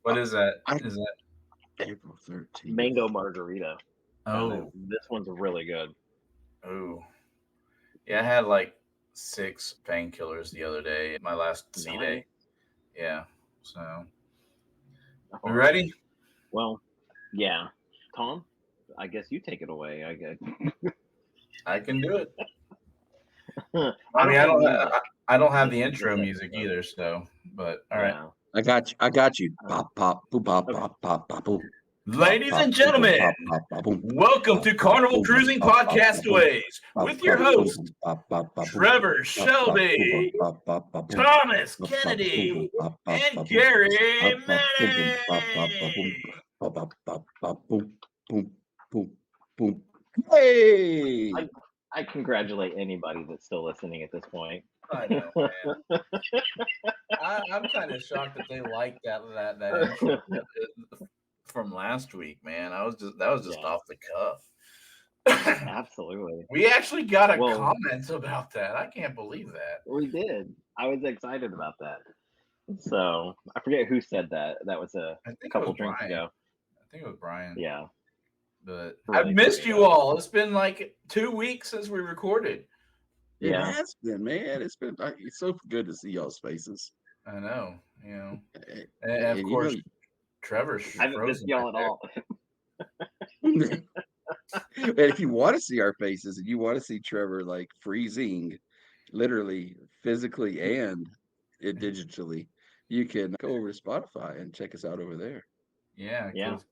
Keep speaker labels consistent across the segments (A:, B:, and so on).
A: What is that?
B: I
A: Is that?
B: April 13th.
C: Mango margarita. And
A: Oh,
C: this one's really good.
A: oh. Yeah, I had like 6 painkillers the other day. My last C
C: Nice.
A: day. Yeah. So we
C: All right.
A: ready?
C: Well, yeah. Tom, I guess you take it away. I guess.
A: I can do it.
C: I
A: I mean,
C: don't have music
A: I don't have the
C: this
A: intro music
C: episode.
A: either. So, but all right.
C: Yeah.
B: I got you. I got you.
C: Uh,
B: Pop, pop, boop, pop,
C: okay.
B: pop, pop, pop, boom. Pop,
A: Ladies
B: pop,
A: and
B: boom, boom,
A: gentlemen,
B: pop, pop, pop, boom.
A: welcome
B: Pop,
A: to
B: pop,
A: Carnival
B: boom, boom,
A: Cruising
B: pop, pop, pop, boom.
A: Podcastaways
B: Pop,
A: with your
B: pop, boom,
A: host,
B: boom, pop, pop, pop, boom.
A: Trevor
B: Pop, pop, boom, boom,
A: Shelby,
B: pop, pop, pop, boom.
A: Thomas
B: Pop, pop, boom, boom,
A: Kennedy,
B: pop, pop,
A: and
B: pop, boom.
A: Gary
B: Pop, pop, boom, boom, pop, pop, pop, boom.
A: Manning.
B: Pop, pop, pop, pop, boom, boom, boom, boom. Hey!
C: I I congratulate anybody that's still listening at this point.
A: I know, man. I'm kind of shocked that they like that intro from last week, man. That was just
C: Yeah,
A: off the cuff.
C: absolutely.
A: We actually got a
C: Well,
A: comment about that. I can't believe that.
C: we did. I was excited about that. So I forget who said that. That was a
A: I think it was
C: couple drinks
A: Brian.
C: ago.
A: I think it was Brian.
C: Yeah,
A: But I've
C: really
A: missed
C: funny
A: you
C: though.
A: all. It's been like 2 weeks since we recorded.
B: It
C: Yeah,
B: has been, man. It's been it's so good to see y'all's faces.
A: I know, you know.
B: And,
A: And of
B: and you
A: course,
B: know,
A: Trevor's
C: I haven't missed
A: frozen right
C: y'all at
A: there.
C: all.
B: and if you want to see our faces and you want to see Trevor like freezing, literally, physically, and digitally, you can go over to Spotify and check us out over there.
A: Yeah,
C: Yeah.
A: because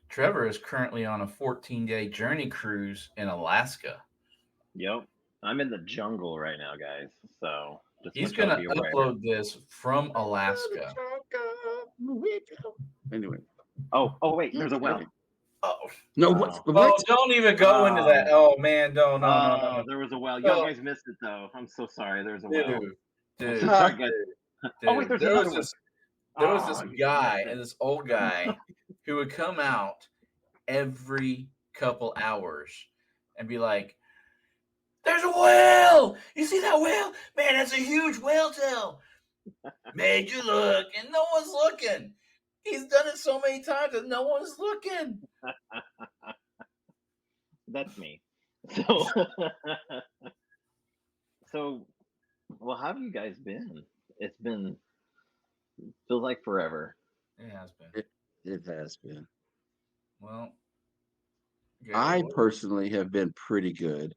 A: Trevor is currently on a 14-day journey cruise in Alaska.
C: Yep. I'm in the jungle right now, guys. So just
A: He's
C: want y'all to
A: gonna
C: be aware.
A: upload this from Alaska.
B: Anyway,
C: Oh, wait. There's a well.
A: Oh,
B: no, what?
C: Oh,
B: What?
A: oh! Don't even go into that. Oh man, don't no no no.
C: there was a well. Y'all
A: Oh,
C: guys missed it though. I'm so sorry. There's a well.
A: dude,
C: I'm so
A: dude,
C: sorry, guys. Oh wait,
A: dude.
C: there's another one.
A: There was this
C: Oh, you
A: guy
C: missed it.
A: and this old guy who would come out every couple hours and be like, "There's a whale! You see that whale? Man, that's a huge whale tail. Made you look, and no one's looking. He's done it so many times that no one's looking."
C: That's me. So, so, well, how have you guys been? It's been feels like forever.
A: It has been.
B: It has been.
A: Well, Gary,
B: I
A: what?
B: personally have been pretty good.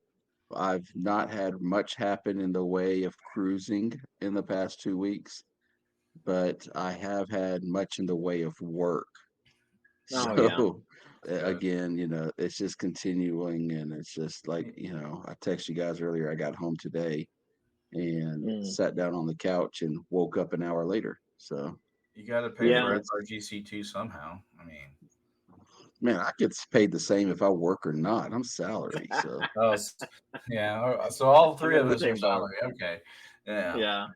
B: I've not had much happen in the way of cruising in the past 2 weeks, but I have had much in the way of work.
C: Oh yeah.
B: So
A: Good.
B: again, it's just continuing, and it's just like, I texted you guys earlier. I got home today and
C: Mm,
B: sat down on the couch and woke up an hour later. So
A: You got to pay
B: yeah,
A: for
C: yeah.
B: it's
A: RGC2 somehow. I mean,
B: man, I get paid the same if I work or not. I'm salary, so
A: oh, yeah. So all
C: I'm
A: three
C: in
A: of
C: the
A: us are
C: same boat.
A: salary. Okay. Yeah.
C: Yeah.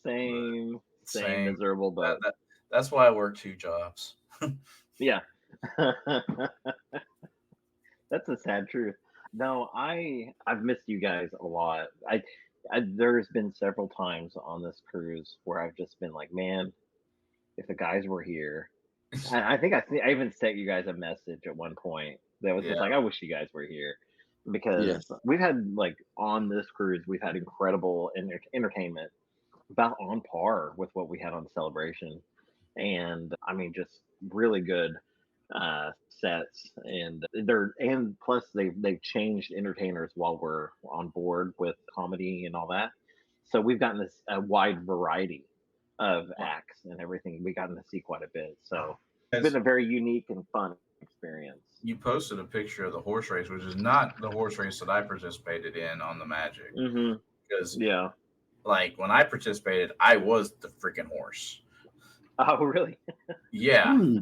A: But
C: Same
A: same.
C: miserable
A: That,
C: boat.
A: that, that's why I work 2 jobs.
C: Yeah. That's a sad truth. No, I've missed you guys a lot. There's been several times on this cruise where I've just been like, man, if the guys were here. And I think I even sent you guys a message at one point that was just
A: Yeah.
C: like, I wish you guys were here because
B: yes.
C: we've had like on this cruise we've had incredible entertainment about on par with what we had on Celebration, and I mean just really good sets, and plus they've changed entertainers while we're on board with comedy and all that. So we've gotten this a wide variety of acts and everything. We've gotten to see quite a bit. So it's been
A: Guys,
C: a very unique and fun experience.
A: you posted a picture of the horse race, which is not the horse race that I participated in on the Magic.
C: Hmm.
A: Because,
C: Yeah.
A: like, when I participated, I was the freaking horse.
C: Oh, really?
A: Yeah.
B: Hmm.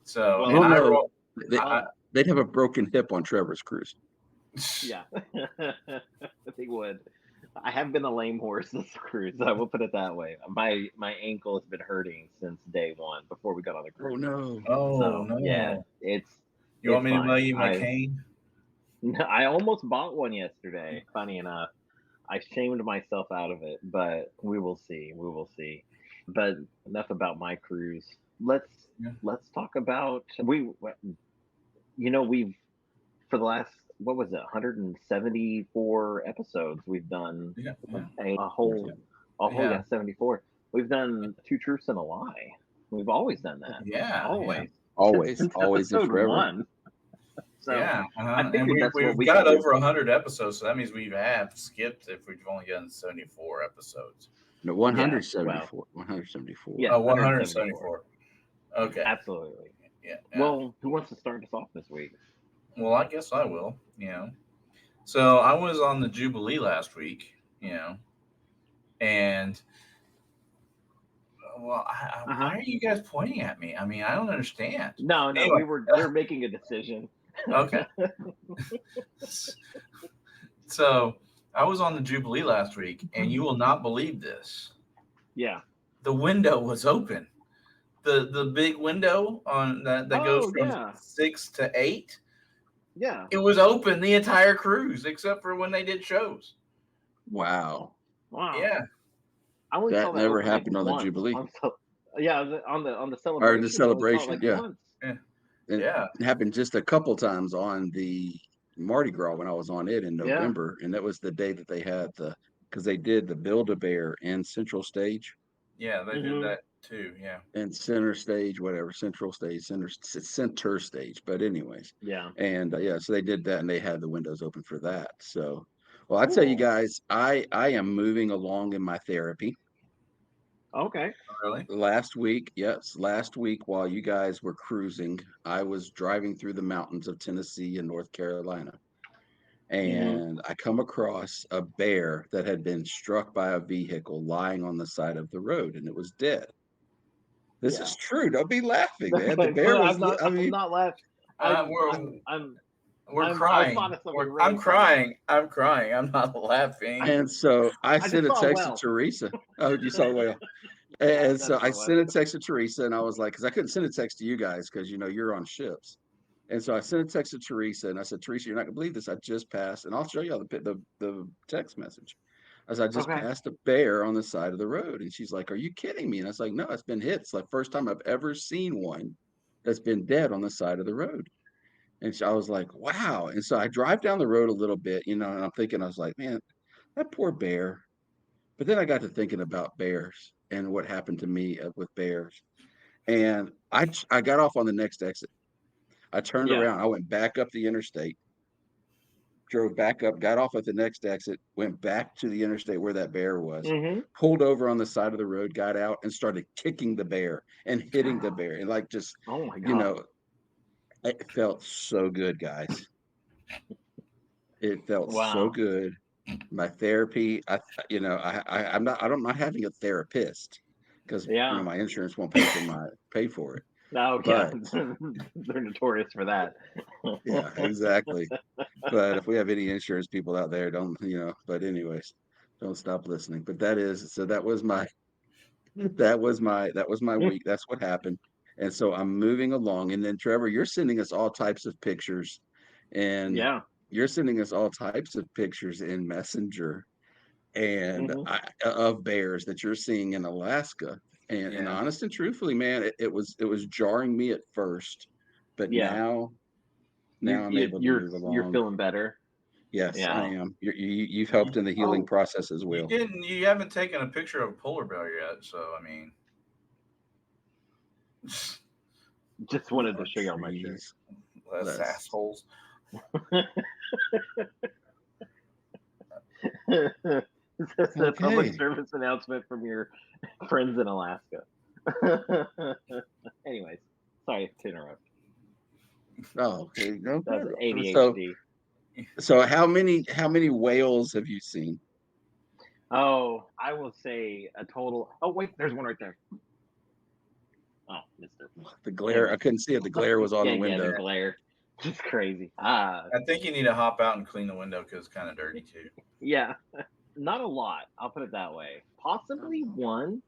A: So,
C: Well,
A: and
B: Well,
A: I
B: no,
A: roll.
B: they,
A: I,
B: they'd have a broken hip on Trevor's cruise.
C: yeah. They would. I have been a lame horse this cruise. I will put it that way. My ankle has been hurting since day one before we got on the
B: Oh
C: cruise.
B: no.
A: oh
C: So yeah,
A: no! You want
C: it's
A: me to mail
C: fine.
A: you my cane?
C: I almost bought one yesterday. Funny enough, I shamed myself out of it, but we will see. We will see. But enough about my cruise. Let's
A: Yeah.
C: let's talk about we've for the last, what was it, 174 episodes we've done
A: Yeah. Yeah.
C: a whole
B: Yeah.
A: Yeah.
C: 74. We've done two truths and a lie. We've always done that.
A: Yeah.
C: Always.
B: Always,
C: Since
B: always and
C: episode
B: forever.
C: 1. So
A: Yeah.
C: I
A: And
C: figured that's what
A: we've
C: we
A: got
C: could do.
A: over 100 episodes, so that means we have skipped if we've only done 74 episodes.
B: No,
C: Yeah, well,
B: 174. 174.
C: yeah,
A: Oh,
C: 174.
A: 174. Okay.
C: Absolutely.
A: Yeah. Yeah.
C: Well, who wants to start us off this week?
A: Well, I guess I will. So I was on the Jubilee last week. And well,
C: Uh-huh.
A: why are you guys pointing at me? I mean, I don't understand.
C: No,
A: Anyway,
C: we're making a decision.
A: okay. So I was on the Jubilee last week, and you will not believe this.
C: Yeah.
A: The window was open. The big window on that goes
C: Oh,
A: from
C: yeah.
A: 6 to 8.
C: Yeah.
A: It was open the entire cruise except for when they did shows.
B: Wow.
C: Wow.
A: Yeah.
C: I only saw
B: That
C: that
B: never
C: open like
B: happened on the
C: once.
B: Jubilee.
C: Yeah, on the
B: Or the
C: celebration. I only saw it
B: celebration.
C: like
B: Yeah.
C: once.
A: Yeah.
B: It
A: Yeah.
B: happened just a couple times on the Mardi Gras when I was on it in
C: Yeah.
B: November. And that was the day that they had because they did the Build-A-Bear in Central Stage
A: Yeah, they did
C: Hmm.
A: that too. Yeah.
B: and Center Stage, whatever, Central Stage, Center Stage. But anyways,
C: Yeah.
B: and yeah, so they did that and they had the windows open for that. So, well, I tell you
C: Cool.
B: guys, I am moving along in my therapy.
C: Okay.
A: Really?
B: Last week, yes, last week while you guys were cruising, I was driving through the mountains of Tennessee and North Carolina,
C: Hmm.
B: and I come across a bear that had been struck by a vehicle lying on the side of the road, and it was dead. This
C: Yeah.
B: is true. Don't be laughing, man. The
C: Okay.
B: bear
C: Well,
B: was, I
C: I'm
B: mean,
C: not laughing.
A: Uh, we're we're
C: I
A: crying.
C: thought of something
A: I'm
C: really funny.
A: crying. I'm crying. I'm not laughing.
B: and so I
C: I
B: sent
C: just
B: a
C: saw a
B: text to
C: well.
B: Teresa. Oh, you saw well.
C: Yeah,
B: And so
C: that's
B: I
C: all it
B: sent a
C: was.
B: text to Teresa, and I was like, because I couldn't send a text to you guys because you're on ships. And so I sent a text to Teresa, and I said, Teresa, you're not gonna believe this. I just passed, and I'll show you all the text message. I said, I just
C: Okay.
B: passed a bear on the side of the road, and she's like, "Are you kidding me?" And I was like, "No, it's been hit. It's like first time I've ever seen one that's been dead on the side of the road." And I was like, "Wow!" And so I drive down the road a little bit, and I'm thinking, I was like, "Man, that poor bear." But then I got to thinking about bears and what happened to me with bears, and I got off on the next exit. I turned
C: Yeah.
B: around. I went back up the interstate, drove back up, got off at the next exit, went back to the interstate where that bear was,
C: Hmm.
B: pulled over on the side of the road, got out, and started kicking the bear and hitting the bear. And like just,
C: Oh my
B: you
C: God.
B: know, it felt so good, guys. It felt so
C: Wow.
B: good. My therapy, I'm not having a therapist because
C: Yeah.
B: my insurance won't pay for it.
C: Oh yeah.
B: But
C: They're notorious for that.
B: yeah, exactly. But if we have any insurance people out there, don't, but anyways, don't stop listening. But that was my that was my week. That's what happened. And so I'm moving along. And then Trevor, you're sending us all types of pictures and
C: Yeah.
B: you're sending us all types of pictures in Messenger and
C: Hmm.
B: of bears that you're seeing in Alaska. And
A: Yeah.
B: honest and truthfully, man, it was jarring me at first, but
C: Yeah.
B: now I'm able to move
C: You're
B: along.
C: feeling better.
B: Yes, I
C: Yeah.
B: am. You've helped in the healing
C: Oh,
B: process as
A: You
B: well.
A: didn't. You haven't taken a picture of a polar bear yet. So I mean,
C: just
B: Oh,
C: wanted to show y'all my shirt.
B: trees.
A: less
B: That's
A: assholes.
C: That's a public
B: okay.
C: service announcement from your friends in Alaska. Anyways, sorry to interrupt.
B: Oh, okay. No
C: That's
B: problem. So,
C: ADHD.
B: so how many whales have you seen?
C: Oh, I will say a total. Oh wait, there's one right there. Oh, missed it.
B: The glare, I
C: Anyways,
B: couldn't see it. The glare was on the
C: yeah, the
B: window.
C: glare, just crazy.
A: I think you need to hop out and clean the window because it's kind of dirty too.
C: Yeah, not a lot. I'll put it that way. Possibly one,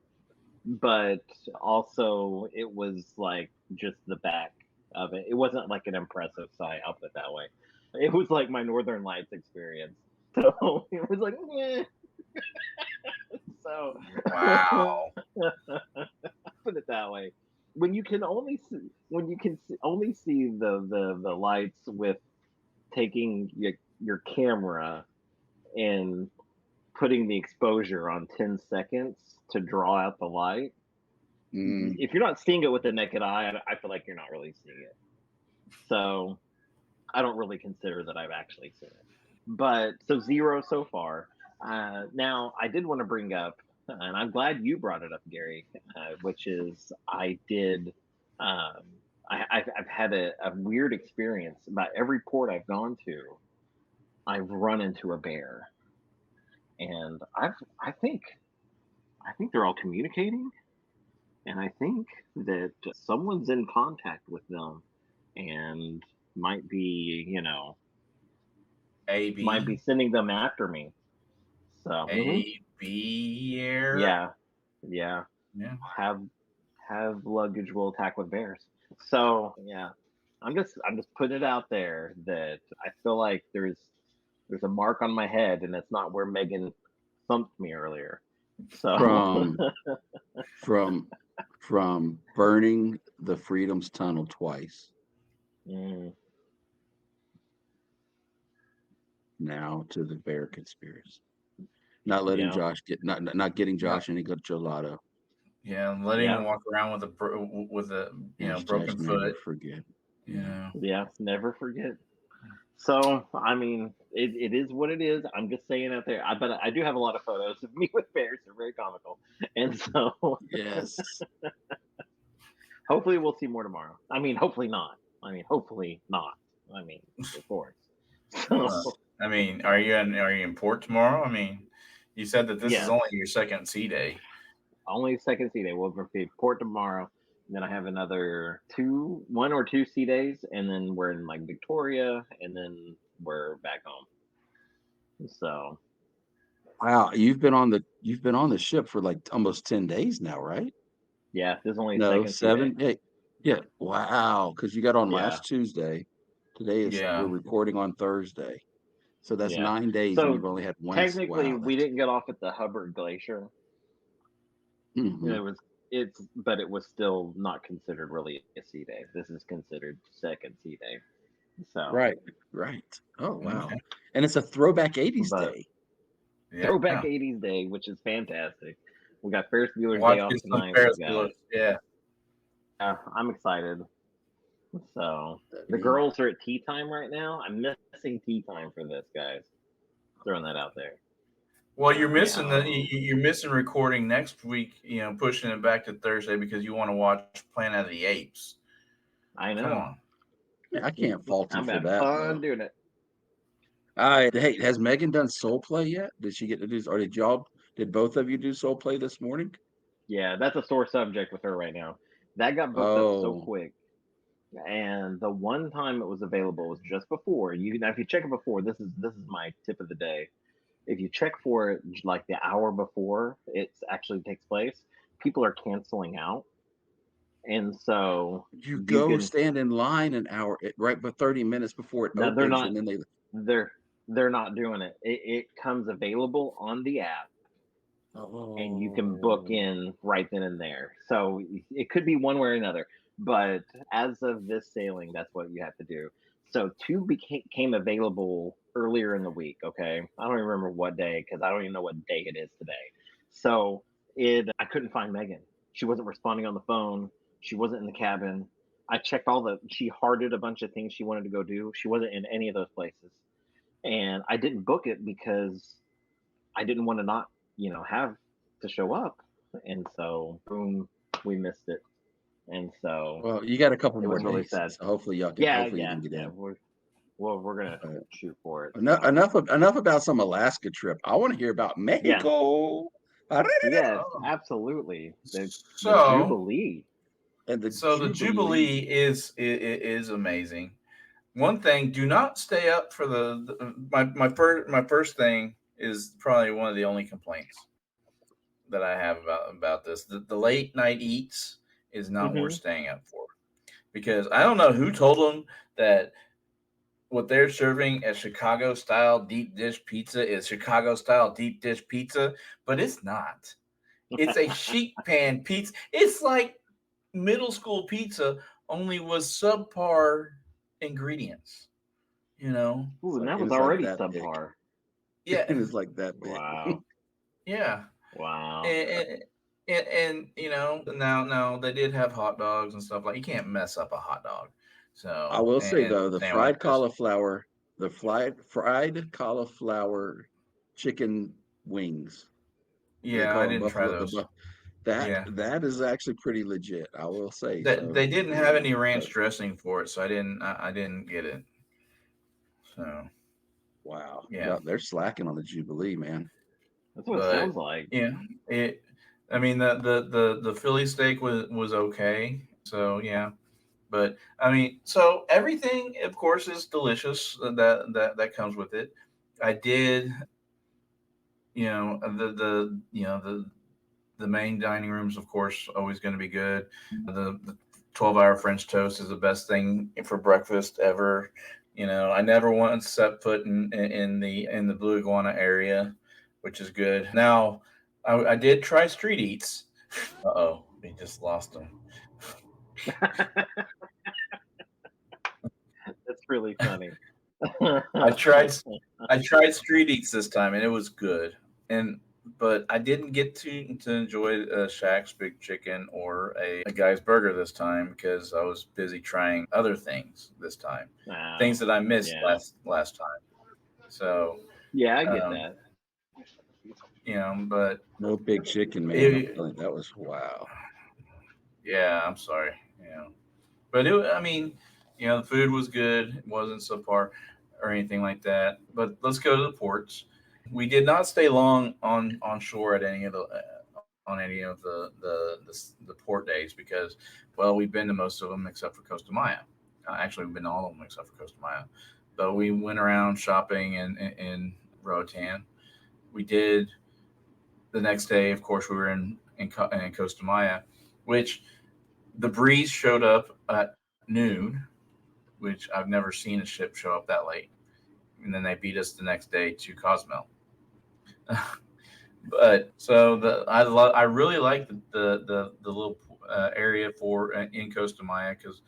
C: but also it was like just the back of it. It wasn't like an impressive sight. I'll put it that way. It was like my Northern Lights experience. So it was like, yeah. So
A: Wow.
C: put it that way. When you can only see the lights with taking your camera and putting the exposure on 10 seconds to draw out the light.
B: Mm.
C: If you're not seeing it with the naked eye, I feel like you're not really seeing it. So I don't really consider that I've actually seen it. But so 0 so far. Now I did want to bring up, and I'm glad you brought it up, Gary, which is I did. Um, I've had a weird experience. About every port I've gone to, I've run into a bear, and I think I think they're all communicating, and I think that someone's in contact with them, and might be
A: A
C: might be
A: B
C: sending them after me. So
A: A B air.
C: yeah, yeah,
A: Yeah.
C: have luggage will attack with bears. So yeah, I'm just putting it out there that I feel like there's a mark on my head, and it's not where Megan thumped me earlier. So
B: From from from burning the Freedom's Tunnel twice
C: mm,
B: now to the bear conspiracy. Not letting
C: yeah,
B: Josh get not getting
A: Yep.
B: Josh any good gelato.
A: Yeah. Letting him
C: yeah,
A: walk around with a broken
B: Hashtag never
A: foot.
B: forget.
A: You
B: Yeah.
A: know.
C: yeah. Never forget. So I mean, it is what it is. I'm just saying out there. But I do have a lot of photos of me with bears. They're very comical, and so
B: Yes.
C: hopefully we'll see more tomorrow. I mean, hopefully not. I mean, hopefully not. I mean, of course.
A: Uh,
C: So
A: I mean, are you in port tomorrow? I mean, you said that this is
C: yes,
A: only your second sea day.
C: only second sea day. We'll be port tomorrow. And then I have another 1 or 2 sea days, and then we're in like Victoria, and then we're back home. So
B: Wow, you've been on the ship for like almost 10 days now, right?
C: yeah, this is only
B: No,
C: second sea day.
B: 7, 8. Yeah. Wow, because you got on
C: Yeah,
B: last Tuesday. We're
A: Yeah.
B: recording on Thursday. So that's
C: yeah.
B: 9 days and you've
C: So
B: only had one.
C: technically,
B: Wow,
C: we
B: that's
C: didn't get off at the Hubbard Glacier.
B: mhm.
C: It was but it was still not considered really a sea day. This is considered second sea day. So,
B: Right, right. Oh, wow.
A: Okay.
B: And it's a throwback 80s
C: but
B: day.
C: throwback
A: Yeah.
C: 80s day, which is fantastic. We got Ferris Bueller's Day Off
A: Watching some
C: tonight.
A: Ferris
C: We got
A: Bueller. Yeah.
C: I'm excited. So
B: I
C: the
B: mean,
C: girls are at tea time right now. I'm missing tea time for this, guys. Throwing that out there.
A: Well, you're missing
C: Yeah,
A: you're missing recording next week. Pushing it back to Thursday because you want to watch Planet of the Apes.
C: I
A: Come
C: know.
A: on.
B: I can't fault you
C: I'm
B: for
C: having
B: that
C: fun
B: though.
C: doing it.
B: Hey, has Megan done soul play yet? Did she get to do, or did both of you do soul play this morning?
C: Yeah, that's a sore subject with her right now. That got booked up so
B: Oh,
C: quick. And the one time it was available was just before. Now if you check it before, this is my tip of the day. If you check for it like the hour before it actually takes place, people are canceling out, and so
B: you
C: you
B: go
C: can.
B: stand in line an hour, right, but 30 minutes before it
C: Now
B: opens, and then they,
C: they're they're not doing it. It comes available on the app, and you can book
B: oh,
C: in right then and there. So it could be one way or another. But as of this sailing, that's what you have to do. So two came available earlier in the week. Okay, I don't even remember what day because I don't even know what day it is today. So it I couldn't find Megan. She wasn't responding on the phone. She wasn't in the cabin. I checked she hearted a bunch of things she wanted to go do. She wasn't in any of those places, and I didn't book it because I didn't want to not, have to show up. And so, boom, we missed it. And so
B: well, you got a couple
C: it
B: more
C: was really
B: days,
C: sad.
B: so
C: Yeah,
B: hopefully you
C: yeah,
B: can get
C: yeah.
B: in.
C: We're gonna
B: Uh,
C: shoot for it.
B: enough,
C: So
B: enough about some Alaska trip. I want to hear about
C: yeah,
B: Mexico.
C: yes,
A: Oh.
C: absolutely. The
A: So,
C: Jubilee.
B: And the
A: so the Jubilee
B: Jubilee.
A: is amazing. One thing, do not stay up for my first thing is probably one of the only complaints that I have about this. The late night eats is not worth
C: Hmm.
A: staying up for because I don't know who told them that what they're serving as Chicago style deep dish pizza is Chicago style deep dish pizza, but it's not. It's a sheet pan pizza. It's like middle school pizza, only with subpar ingredients. You know,
C: Ooh, and that
B: and
C: was
B: it's like
C: already
B: that big.
C: subpar.
A: yeah,
B: And it's like that big.
C: Wow.
A: yeah,
C: Wow.
A: and now they did have hot dogs and stuff like you can't mess up a hot dog.
B: I
A: So
B: will say
A: and
B: though,
A: sandwiches.
B: the fried cauliflower chicken wings. They
A: Yeah,
B: call
A: I
B: them
A: didn't try
B: buffalo.
A: those.
B: That
A: Yeah,
B: is actually pretty legit. I will say
A: that
B: so.
A: they didn't
B: You
A: have
B: know,
A: any
B: but
A: ranch dressing for it, so I didn't get it. So
B: wow,
A: yeah,
B: yeah, they're slacking on the Jubilee, man.
C: That's what it
A: but
C: sounds like.
A: yeah, it. I mean the Philly steak was okay. So yeah, but I mean so everything of course is delicious that comes with it. I did the main dining rooms of course always going to be good. The 12-hour French toast is the best thing for breakfast ever. I never once set foot in the Blue Iguana area, which is good. Now, I did try street eats. Uh-oh, we just lost them.
C: That's really funny.
A: I tried I tried street eats this time and it was good. And but I didn't get to enjoy Shaq's Big Chicken or a Guy's Burger this time because I was busy trying other things this time, things
C: Wow.
A: that I missed
C: Yeah.
A: last time. So,
C: Yeah, I get
A: um,
C: that.
A: but
B: No big chicken, man. I'm
A: it,
B: telling you, that was wow.
A: yeah, I'm sorry. But I mean, the food was good. It wasn't subpar or anything like that. But let's go to the ports. We did not stay long on shore at any of the on any of the port days because, well, we've been to most of them except for Costa Maya. Actually, we've been to all of them except for Costa Maya. But we went around shopping in Roatan. We did the next day. Of course, we were in Costa Maya, which the breeze showed up at noon, which I've never seen a ship show up that late. And then they beat us the next day to Cozumel. But so I really like the little area for in Costa Maya because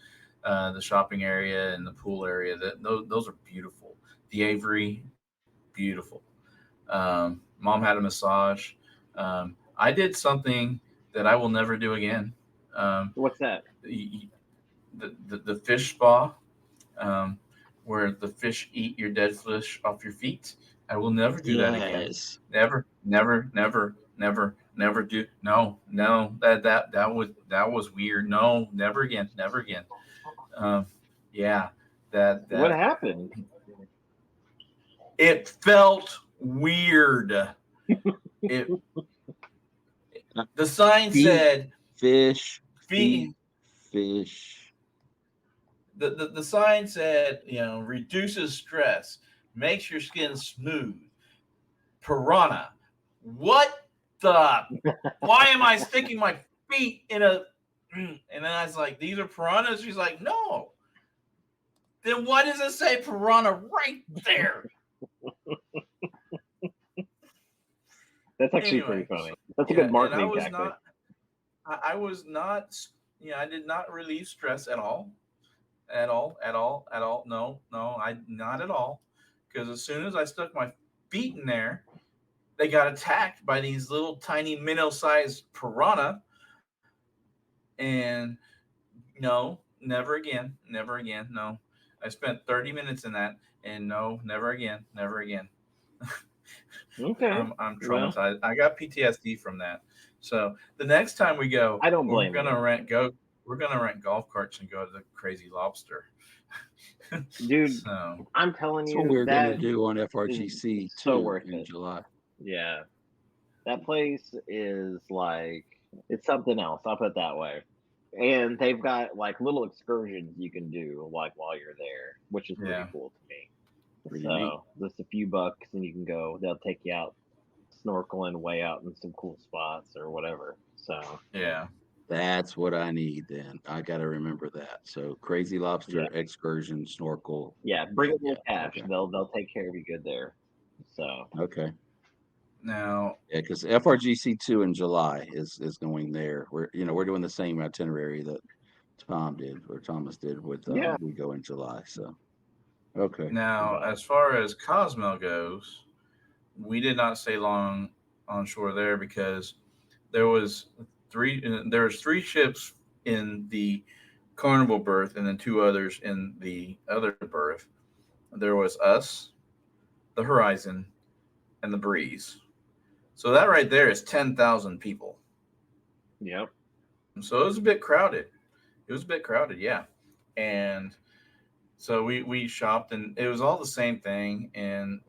A: the shopping area and the pool area those are beautiful. The Avery, beautiful. Mom had a massage. I did something that I will never do again. Um,
C: What's that?
A: the fish spa, um, where the fish eat your dead flesh off your feet. I will never do that again.
B: Yes.
A: Never, never, never, never, never do. No, no, that was weird. No, never again, never again. Um, yeah, that
C: What
A: that
C: happened?
A: it felt weird. It the sign
B: Eat
A: said
B: fish, eat
A: feet.
B: fish.
A: The sign said reduces stress, makes your skin smooth. Piranha. What the? Why am I sticking my feet in a? And then I was like, these are piranhas. She's like, no. Then why does it say piranha right there?
C: That's actually pretty
A: Anyway,
C: funny. That's a
A: yeah,
C: good
A: and I
C: marketing
A: was
C: tactic.
A: not. I was not. I did not relieve stress at all. At all. At all. At all. No. No. I not at all. Because as soon as I stuck my feet in there, they got attacked by these little tiny minnow-sized piranha, and no, never again, never again. No, I spent 30 minutes in that, and no, never again, never again.
C: Okay.
A: I'm
C: Well,
A: traumatized. I got PTSD from that. So the next time we go,
C: I don't
A: we're
C: blame you.
A: gonna rent go. We're gonna rent golf carts and go to the Crazy Lobster.
C: Dude,
A: So
C: I'm telling
B: That's what
C: you,
B: we're gonna
C: that
B: do on
C: is
B: FRGC
C: so
B: too
C: worth
B: in
C: it.
B: July.
C: Yeah. That place is like, it's something else. I'll put it that way. And they've got like little excursions you can do like while you're there, which is pretty
A: yeah,
C: cool to me.
B: Pretty neat.
C: So just a few bucks and you can go. They'll take you out snorkeling way out in some cool spots or whatever. So
A: yeah.
B: That's what I need then. I got to remember that. So crazy
C: Yeah,
B: lobster excursion, snorkel.
C: yeah. Bring a
B: Yeah.
C: little cash.
B: Okay.
C: They'll take care of you good there. So
B: Okay.
A: Now,
B: Yeah, because FRGC 2 in July is going there. We're doing the same itinerary that Thomas did with
C: yeah,
B: we go in July. So okay.
A: now,
C: but
A: as far as Cozumel goes, we did not stay long on shore there because there was there was three ships in the Carnival berth and then two others in the other berth. There was us, the Horizon, and the Breeze. So that right there is 10,000 people.
C: yep,
A: So it was a bit crowded. It was a bit crowded, yeah. And so we shopped, and it was all the same thing, and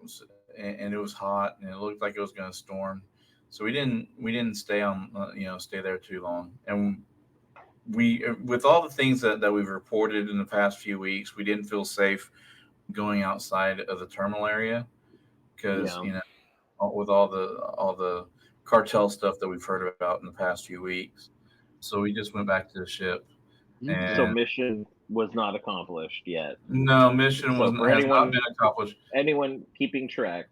A: it was hot, and it looked like it was going to storm. So we didn't stay on stay there too long. And we with all the things that we've reported in the past few weeks, we didn't feel safe going outside of the terminal area because
C: yeah.
A: with all the cartel stuff that we've heard about in the past few weeks. So we just went back to the ship.
B: Okay.
C: So
A: And
C: mission was not accomplished yet.
A: no, mission
C: So
A: wasn't
C: for
A: has not been accomplished.
C: anyone keeping track,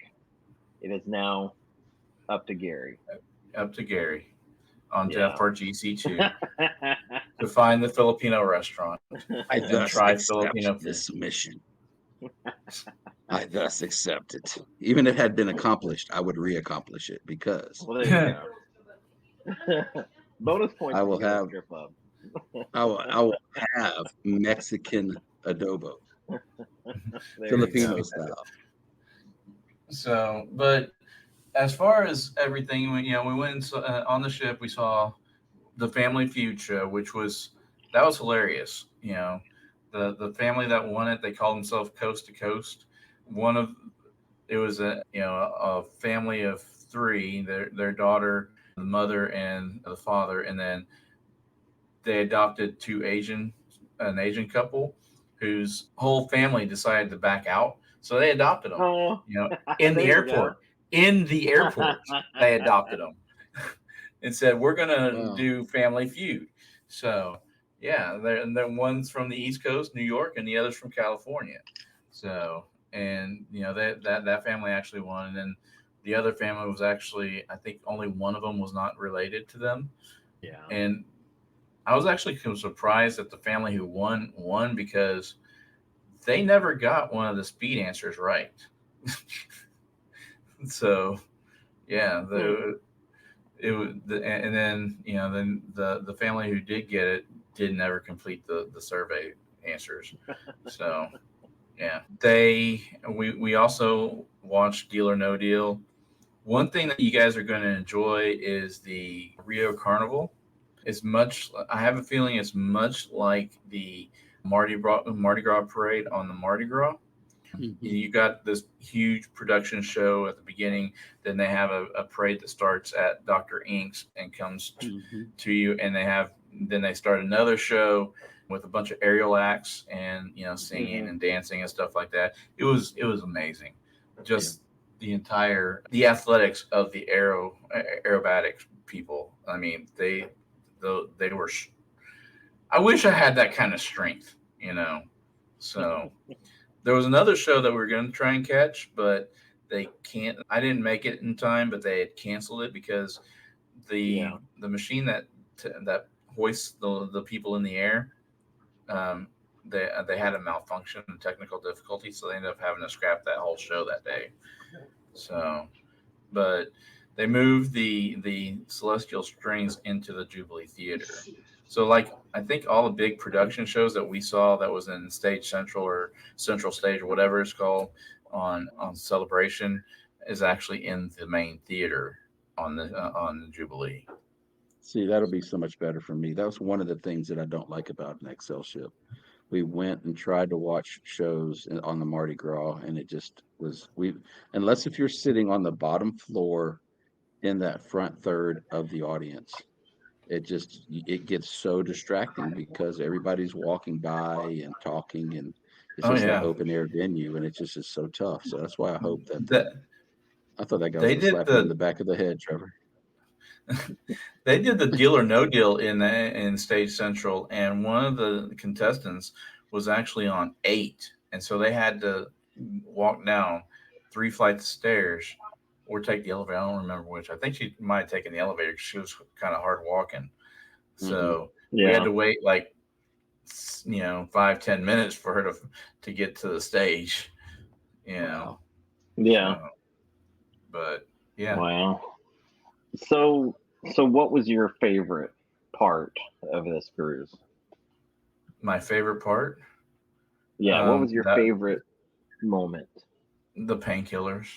C: it is now up to Gary.
A: Up to Gary on
C: Yeah.
A: FRGC2 to find the Filipino restaurant
B: I
A: and
B: thus
A: try
B: accept
A: Filipino food.
B: this mission. I thus accept it. Even if it had been accomplished, I would re-accomplish it because
C: Well, there you go. Bonus points
B: I
C: if you
B: will
C: go to
B: have
C: strip club.
B: I will have Mexican adobo,
C: There you
B: Filipino
C: go.
B: style.
A: So, but as far as everything, we went on the ship. We saw the Family Feud show, which was that was hilarious. The family that won it, they called themselves Coast to Coast. One of it was a family of three, their daughter, the mother, and the father, and then they adopted an Asian couple whose whole family decided to back out, so they adopted them.
C: Oh,
A: In the
C: there you go.
A: airport, they adopted them and said, "We're gonna
B: Wow.
A: do Family Feud." So yeah, they're one's from the East Coast, New York, and the other's from California. So and that family actually won, and then the other family was actually I think only one of them was not related to them,
C: Yeah.
A: and I was actually surprised that the family who won because they never got one of the speed answers right. So yeah,
C: Hmm.
A: and then then the family who did get it did never complete the survey answers. So yeah, we also watched Deal or No Deal. One thing that you guys are going to enjoy is the Rio Carnival. I have a feeling it's much like the Mardi Gras parade on the Mardi Gras.
B: Mhm.
A: You got this huge production show at the beginning, then they have a parade that starts at Dr. Ink's and comes
B: Mhm.
A: to you, and then they start another show with a bunch of aerial acts and singing
C: Hmm.
A: and dancing and stuff like that. It was amazing.
B: Yeah.
A: Just the athletics of the aerobatics people. I mean, they were. I wish I had that kind of strength. So there was another show that we were going to try and catch, but they can't. I didn't make it in time, but they had canceled it because the
C: Yeah.
A: the machine that hoists the people in the air, um, they had a malfunction and technical difficulty, so they ended up having to scrap that whole show that day. So, but they moved the Celestial Strings into the Jubilee Theater. So, like, I think all the big production shows that we saw that was in Stage Central or Central Stage or whatever it's called on Celebration is actually in the main theater on the Jubilee.
B: See, that'll be so much better for me. That was one of the things that I don't like about an Excel ship. We went and tried to watch shows on the Mardi Gras, and it just was unless if you're sitting on the bottom floor in that front third of the audience, it gets so distracting because everybody's walking by and talking, and it's
A: Oh
B: just that
A: yeah,
B: open air venue, and it just is so tough. So that's why I hope that
A: that
B: I thought that guy was
A: they
B: gonna
A: did
B: slap you on
A: the
B: the back of the head, Trevor.
A: They did the Deal or No Deal in Stage Central, and one of the contestants was actually on 8, and so they had to walk down 3 flights of stairs or take the elevator. I don't remember which. I think she might have taken the elevator because she was kind of hard walking. So we had
C: Yeah.
A: to wait like 5-10 minutes for her to get to the stage. You know,
B: Wow.
C: Yeah.
A: so, but yeah,
C: Wow. So what was your favorite part of this cruise?
A: my favorite part,
C: Yeah, what was your
A: that
C: favorite moment?
A: the painkillers.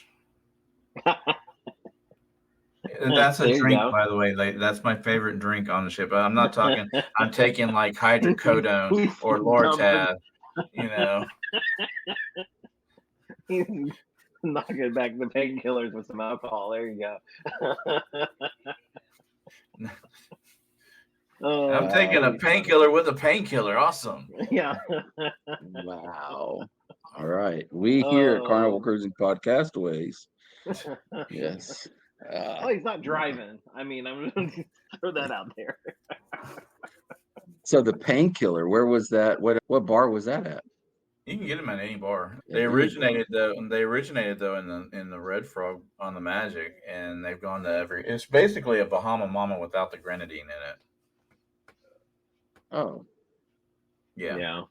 A: That's a
C: There you
A: drink,
C: go.
A: by the way. Like, that's my favorite drink on the ship. I'm not talking. I'm taking like hydrocodone
C: He's
A: or
C: dumping,
A: Lortab. You know,
C: he's knocking back the painkillers with some alcohol. There you go. Oh,
A: I'm taking a painkiller with a painkiller. Awesome.
C: yeah.
B: Wow. All right. We here at Carnival Cruising Podcastaways. Yes.
C: Oh, he's not driving. I mean, I'm going to throw that out there.
B: So the painkiller, where was that? What bar was that at?
A: You can get them at any bar.
B: At
A: They
B: any
A: originated though. They originated though in the Red Frog on the Magic, and they've gone to every. It's basically a Bahama Mama without the grenadine in it.
B: Oh.
A: Yeah.
C: Yeah.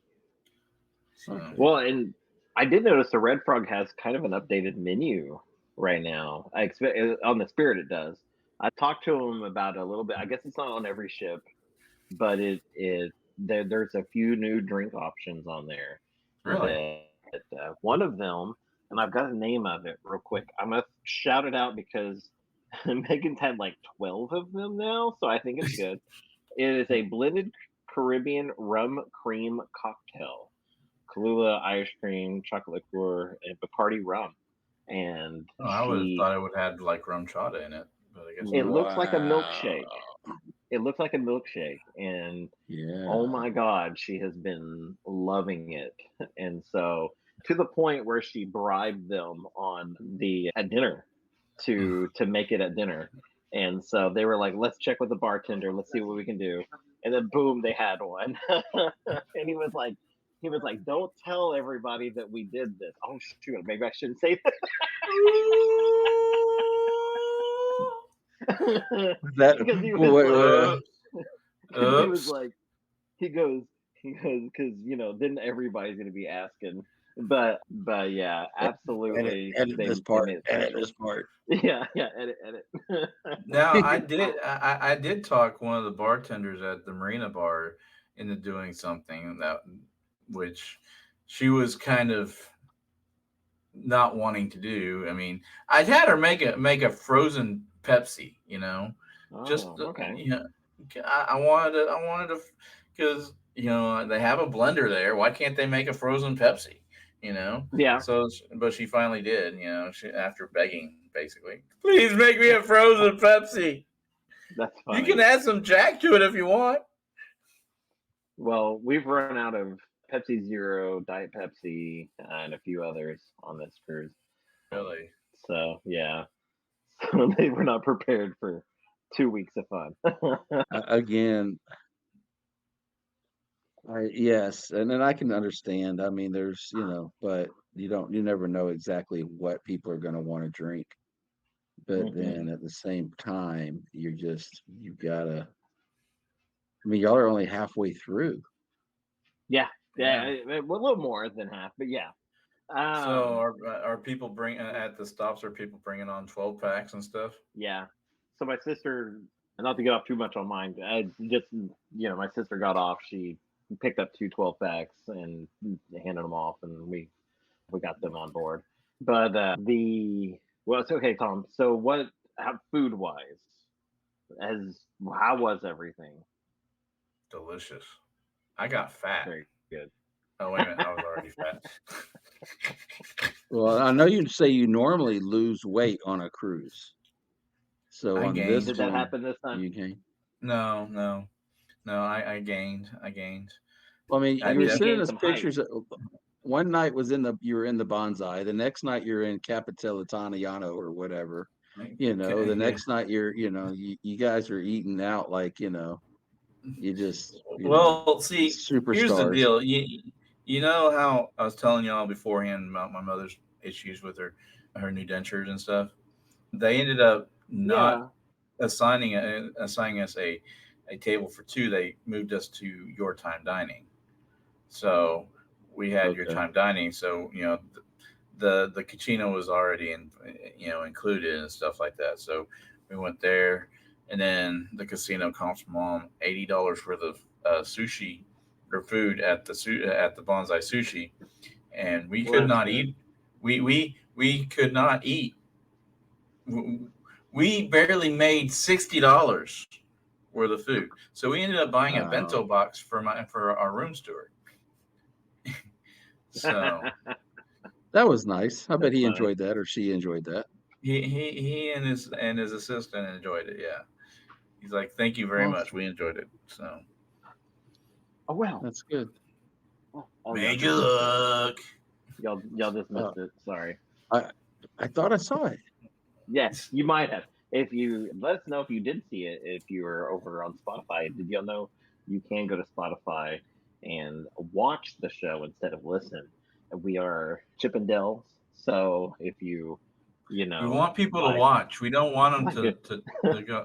B: Okay.
C: Well, and I did notice the Red Frog has kind of an updated menu right now. I expect on the Spirit it does. I talked to him about it a little bit. I guess it's not on every ship, but there's a few new drink options on there.
A: Really?
C: That one of them, and I've got a name of it real quick. I'm gonna shout it out because Megan's had like 12 of them now, so I think it's good. It is a blended Caribbean rum cream cocktail. Kahlua, ice cream, chocolate liqueur, and Bacardi rum. And
A: Oh, I would have thought it would have had like rum chata in it, but I guess
C: it
A: not.
C: looks like a milkshake.
B: Wow.
C: It looks like a milkshake. And
B: Yeah.
C: oh my God, she has been loving it. And so to the point where she bribed them at dinner to make it at dinner. And so they were like, let's check with the bartender, let's see what we can do. And then boom, they had one. And he was like, don't tell everybody that we did this. Oh shoot, maybe I shouldn't say that.
B: That
C: Because he
B: wait,
C: was
B: wait,
C: he was
A: Oops.
C: like, he goes, because then everybody's gonna be asking. But yeah, absolutely.
B: edit
C: They
B: this part.
C: made it
B: Edit
C: special.
B: this part.
C: Yeah, edit.
A: Now I did talk one of the bartenders at the Marina Bar into doing something which she was kind of not wanting to do. I mean, I'd had her make a frozen Pepsi, just
C: Oh, okay.
A: I wanted to, because they have a blender there. Why can't they make a frozen Pepsi?
C: Yeah,
A: So, but she finally did. After begging, basically, please make me a frozen Pepsi.
C: that's
A: You
C: funny.
A: can add some Jack to it if you want.
C: Well, we've run out of Pepsi Zero, Diet Pepsi, and a few others on this cruise.
A: Really?
C: So yeah, so they were not prepared for 2 weeks of fun.
B: Again, yes, and then I can understand. I mean, there's, but you never know exactly what people are going to want to drink. But then at the same time, you gotta. I mean, y'all are only halfway through.
C: Yeah, a little more than half, but yeah.
A: So are people at the stops? Are people bringing on 12 packs and stuff?
C: Yeah. So my sister, not to get off too much on mine, I just my sister got off. She picked up 2 12 packs and handed them off, and we got them on board. But it's okay, Tom. So food wise, how was everything?
A: Delicious. I got fat.
C: Very good.
A: Oh, wait a minute. I was already fat.
B: Well, I know you say you normally lose weight on a cruise. So
A: I
B: on
A: gained.
B: this
C: Did
B: one,
C: that happen this time?
B: you gained.
A: No. I gained.
B: Well, I mean,
A: I
B: you were
A: did.
B: sending
C: gained
B: us
C: some height.
B: pictures. One night you were in the Bonsai. The next night you're in Capitale Italiano or whatever. The
A: Yeah.
B: next night you guys are eating out like, you just,
A: Well, see, here's the
B: superstars.
A: deal. You know how I was telling y'all beforehand about my mother's issues with her new dentures and stuff. They ended up not
C: Yeah.
A: assigning us a table for two. They moved us to your time dining. So we had your
B: Okay.
A: time dining. So the cucina was already included and stuff like that. So we went there, and then the casino comps mom $80 worth of sushi or food at the Bonsai Sushi, and we
C: Well,
A: could
C: that's
A: not
C: good.
A: eat. We could not eat. We barely made $60 worth of food. So we ended up buying a bento
B: Wow.
A: box for our room steward. So
B: That was nice. I bet
C: That's
B: he
C: funny.
B: enjoyed that or she enjoyed that.
A: he and his assistant enjoyed it. Yeah, he's like, "Thank you very much.
B: Awesome.
A: We enjoyed it." So
C: Oh well.
B: That's good.
C: Oh, y'all
A: major
C: just missed it.
A: luck.
C: Y'all just
B: Uh,
C: missed it. Sorry.
B: I I thought I saw it.
C: Yeah, you might have. If you let us know if you did see it, if you were over on Spotify, did y'all know you can go to Spotify and watch the show instead of listen? We are Chippendales, so if you
A: We
C: know,
A: want people to
C: like,
A: watch. We don't want them
C: my good,
A: to go.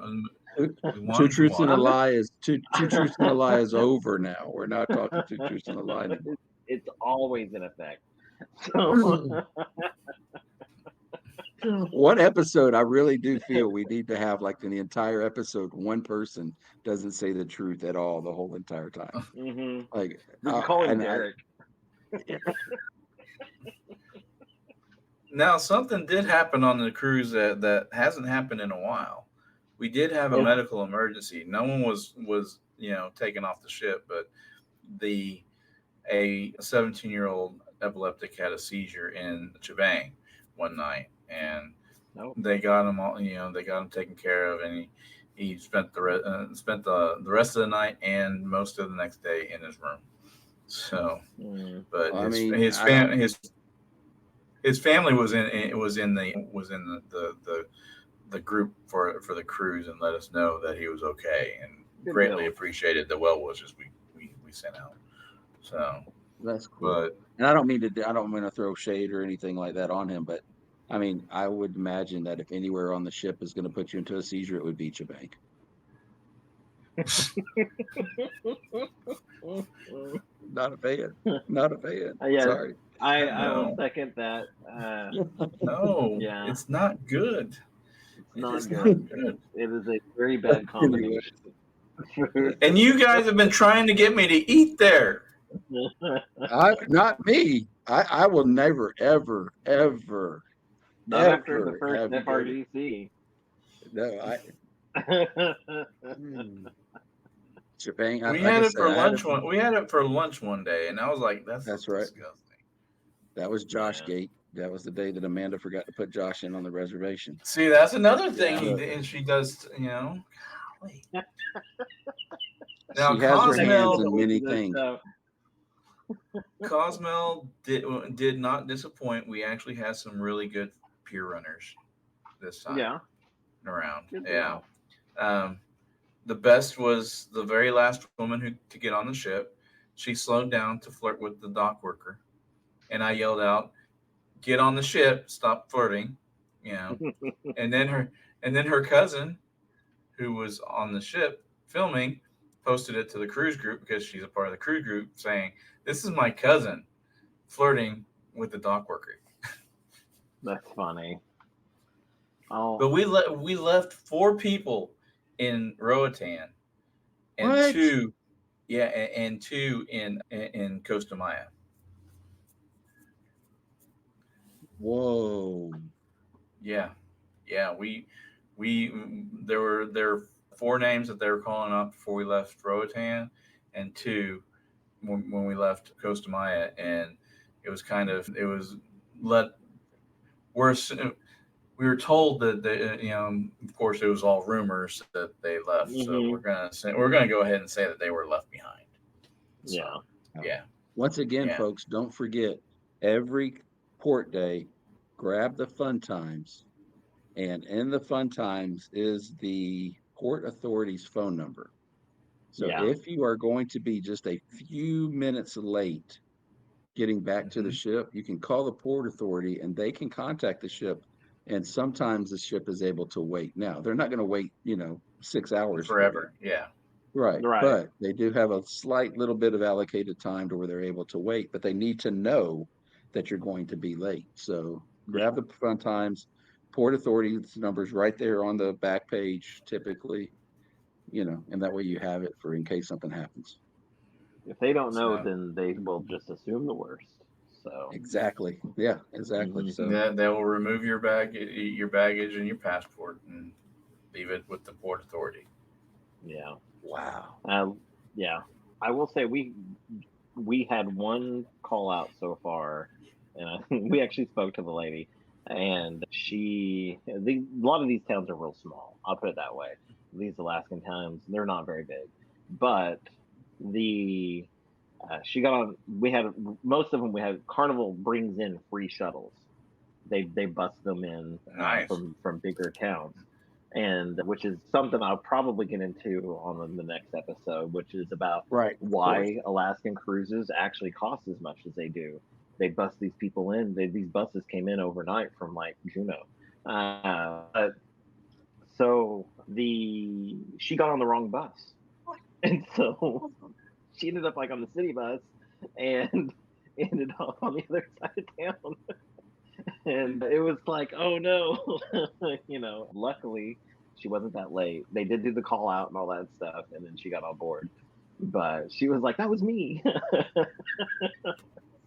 B: Two
A: We want
B: Two
A: them to
B: truths and a
A: watch.
C: I'm just,
B: lie is two truths and a lie is over now. We're not talking two truths and a lie anymore.
C: it's always in effect. So,
B: One episode, I really do feel we need to have like in the entire episode, one person doesn't say the truth at all the whole entire time.
C: hmm
B: Like,
C: we can call him
B: and I,
C: Derek.
A: Now, something did happen on the cruise that hasn't happened in a while. We did have a
C: Oh,
A: medical emergency. No one was taken off the ship, but the a 17-year-old epileptic had a seizure in Chibang one night, and
C: no.
A: they got him all. They got him taken care of, and he spent the rest of the night and most of the next day in his room. So,
C: Mm,
A: but
B: I
A: his
B: mean,
A: his
B: I don't.
A: fam his family was in the group for the cruise and let us know that he was okay and
C: good
A: greatly
C: deal.
A: appreciated the well wishes we sent out. So,
B: That's cool.
A: but
B: And I don't mean to. I don't mean to throw shade or anything like that on him, but I mean, I would imagine that if anywhere on the ship is going to put you into a seizure, it would be Bank. Not a fan. Not a fan.
C: Yes,
B: Sorry.
C: I will
A: no,
C: second that.
A: no,
C: Yeah,
A: it's not good.
C: it's
A: It
C: not
A: is not
C: good.
A: good.
C: It is a very bad
B: Anyway,
C: combination of food.
A: And you guys have been trying to get me to eat there.
B: not me. I will never, ever, ever,
C: Not after the
B: ever
C: first
B: have you go to.
C: FRGC.
B: No, Japan.
A: We
B: Like I
A: had it
B: said,
A: for
B: I had it.
A: lunch one. We had it for lunch one day, and I was like, "That's
B: That's right.
A: disgusting."
B: That was Josh
C: Yeah,
B: Gate. That was the day that Amanda forgot to put Josh in on the reservation.
A: See, that's another thing
C: yeah.
A: he
B: So
A: did, and she does. Golly. Now
B: she has her
C: Second
B: hands
C: time
A: Cosmel
B: in
C: to
B: many
C: this
B: things.
C: show.
A: Cosmel did not disappoint. We actually had some really good pier runners this time
C: Yeah,
A: around.
C: good
A: Yeah.
C: deal.
A: Um, the best was the very last woman to get on the ship. She slowed down to flirt with the dock worker, and I yelled out, "Get on the ship! Stop flirting!" You know. And then her cousin, who was on the ship filming, posted it to the cruise group because she's a part of the cruise group, saying, "This is my cousin flirting with the dock worker."
C: That's funny. Oh,
A: But we left 4 people in Roatan and
B: What?
A: two, yeah, and two in Costa Maya.
B: Whoa.
A: Yeah, yeah. We there were 4 names that they were calling up before we left Roatan, and two when we left Costa Maya, and it was let we're we were told that of course it was all rumors that they left, so
C: hmm
A: we're gonna go ahead and say that they were left behind. So
C: yeah.
A: yeah,
B: Once again,
A: yeah,
B: folks, don't forget every port day, grab the fun times And in the fun times is the port authority's phone number. So
C: Yeah.
B: if you are going to be just a few minutes late getting back to the
A: Mhm.
B: ship, you can call the port authority and they can contact the ship. And sometimes the ship is able to wait. Now, they're not going to wait, 6 hours for you.
A: Forever. Yeah.
B: Right.
C: Right.
B: But they do have a slight little bit of allocated time to where they're able to wait, but they need to know that you're going to be late. So
C: Yeah.
B: grab the fun times, port authority's numbers right there on the back page, typically, and that way you have it for in case something happens.
C: If they don't know,
A: So
C: then they will just assume the worst. So.
B: Exactly. Yeah, exactly.
C: Mhm.
B: So
A: they will remove your baggage, and your passport, and leave it with the port authority.
C: Yeah.
B: wow.
C: Um, yeah. I will say we had one call out so far, and we actually spoke to the lady, and a lot of these towns are real small. I'll put it that way. These Alaskan towns, they're not very big, but the she got on. We had most of them. We had Carnival brings in free shuttles. They bust them in
A: Nice.
C: from bigger towns, and which is something I'll probably get into on the next episode, which is about
B: Right, of course.
C: why Alaskan cruises actually cost as much as they do. They bust these people in. These buses came in overnight from like Juneau. But so the she got on the wrong bus, and so she ended up like on the city bus, and ended up on the other side of town. And it was like, oh no, luckily she wasn't that late. They did do the call out and all that stuff, and then she got on board. But she was like, that was me.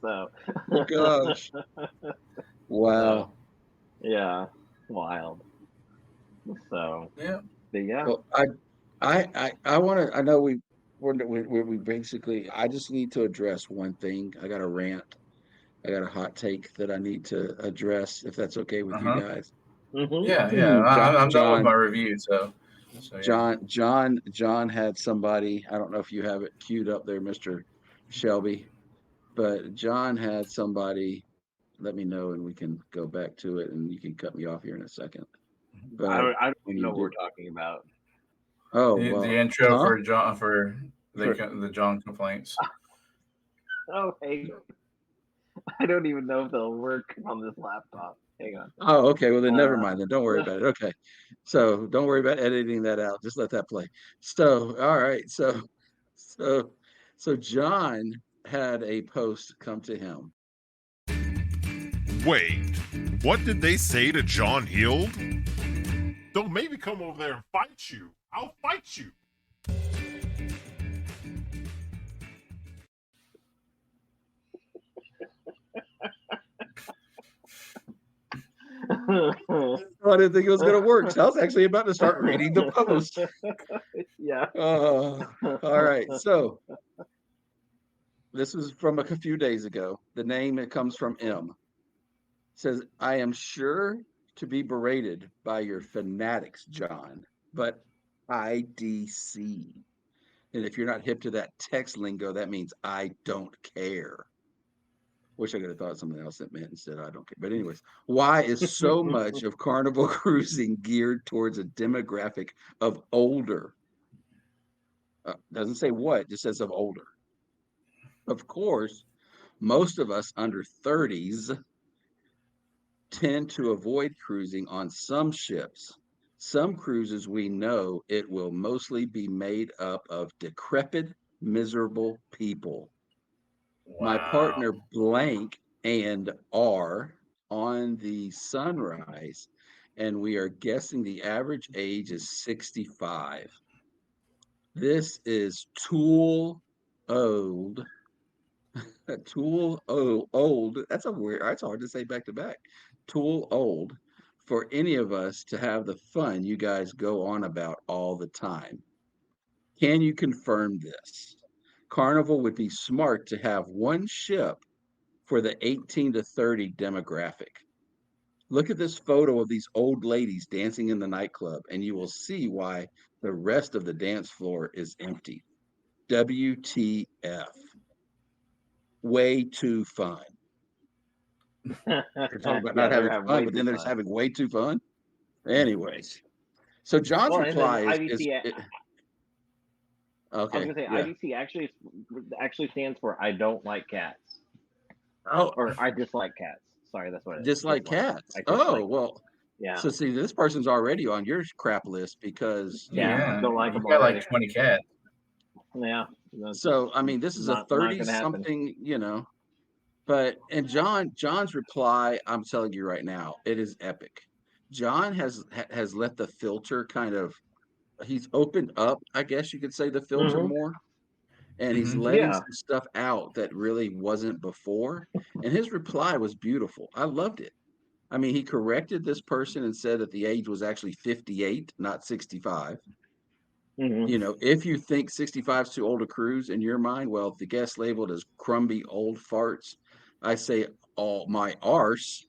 C: So,
B: Oh gosh.
C: so
B: Wow.
C: yeah, wild. So,
A: Yeah.
C: but yeah,
B: Well, I want to. I know we basically. I just need to address one thing. I got a rant. I got a hot take that I need to address. If that's okay with
A: Uh
B: you
A: huh.
B: guys.
A: Yeah. Yeah.
B: John,
A: I'm done with my
B: John,
A: review. So yeah.
B: John had somebody. I don't know if you have it queued up there, Mister Shelby, but John had somebody. Let me know, and we can go back to it, and you can cut me off here in a second. But
C: I don't
B: when
C: even
B: you
C: know what
B: do,
C: we're talking about.
B: oh
A: The
B: well,
A: intro
B: huh?
A: for John for
B: For
A: the John complaints.
C: Oh, hey, I don't even know if they'll work on this laptop. Hang on.
B: Oh, okay. Well, then never
C: Uh,
B: mind. Then don't worry about it. Okay. So don't worry about editing that out. Just let that play. So, all right. So, so John had a post come to him.
D: Wait, what did they say to John Hield? Don't make me come over there and fight you. I'll fight you.
B: Oh, I didn't think it was going to work. So I was actually about to start reading the post.
C: yeah.
B: Oh, all right. So this was from a few days ago. The name, it comes from M. Says, I am sure to be berated by your fanatics, John, but IDC. And if you're not hip to that text lingo, that means I don't care. Wish I could have thought something else that meant instead I don't care. But anyways, why is so much of carnival cruising geared towards a demographic of older? Doesn't say what, just says of older. Of course, most of us under 30s tend to avoid cruising on some ships. Some cruises we know it will mostly be made up of decrepit, miserable people. My
A: Wow.
B: partner blank and are on the Sunrise, and we are guessing the average age is 65. This is tool old. Tool old. That's a weird. That's hard to say back to back. Tool old for any of us to have the fun you guys go on about all the time. Can you confirm this? Carnival would be smart to have one ship for the 18 to 30 demographic. Look at this photo of these old ladies dancing in the nightclub, and you will see why the rest of the dance floor is empty. WTF. Way too fun. They're talking about not
C: Yeah, they're
B: having
C: having
B: fun,
C: way
B: but
C: too
B: then they're just
C: fun.
B: having way too fun. Anyways, so John's
C: Well, and then
B: reply is
C: IDC. I was
B: okay.
C: gonna say
B: Yeah.
C: IDC actually stands for I don't like cats,
B: Oh,
C: or I dislike cats. Sorry, that's what it is.
B: dislike cats.
C: I
B: Oh,
C: dislike.
B: well.
C: Yeah,
B: So see, this person's already on your crap list because
C: yeah, don't like
A: you
C: them
A: got
C: already.
A: like 20 cats.
C: Yeah, that's
B: So I mean, this is a
C: not
B: 30
C: gonna happen.
B: something, but and John's reply, I'm telling you right now, it is epic. John has let the filter kind of he's opened up, I guess you could say, the filter
C: Hmm.
B: more, and he's
A: Mhm.
B: letting
C: Yeah.
B: some stuff out that really wasn't before. And his reply was beautiful. I loved it. I mean, he corrected this person and said that the age was actually 58, not 65.
C: Hmm.
B: If you think 65 is too old to cruise in your mind, well, if the guest labeled as crumby old farts, I say all my arse.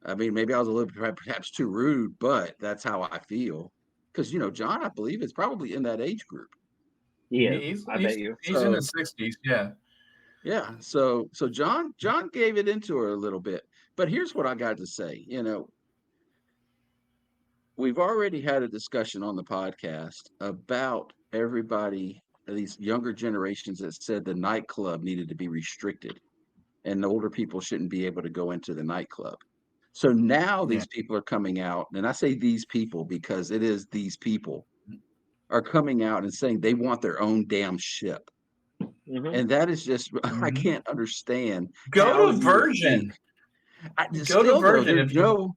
B: I mean, maybe I was a little perhaps too rude, but that's how I feel. Because John, I believe, is probably in that age group.
C: He is.
A: He's
C: I bet you.
A: he's in
B: So
A: his 60s. Yeah.
B: yeah, so John gave it into her a little bit. But here's what I got to say. We've already had a discussion on the podcast about everybody, these younger generations that said the nightclub needed to be restricted and the older people shouldn't be able to go into the nightclub. So now
A: Yeah.
B: these people are coming out, and I say these people because it is these people are coming out and saying they want their own damn ship.
C: Hmm.
B: And that is just, I
A: Mhm.
B: can't understand
A: Go
B: how
A: to
B: you would
A: Virgin.
B: think.
A: Go to
B: Still though,
A: Virgin if you.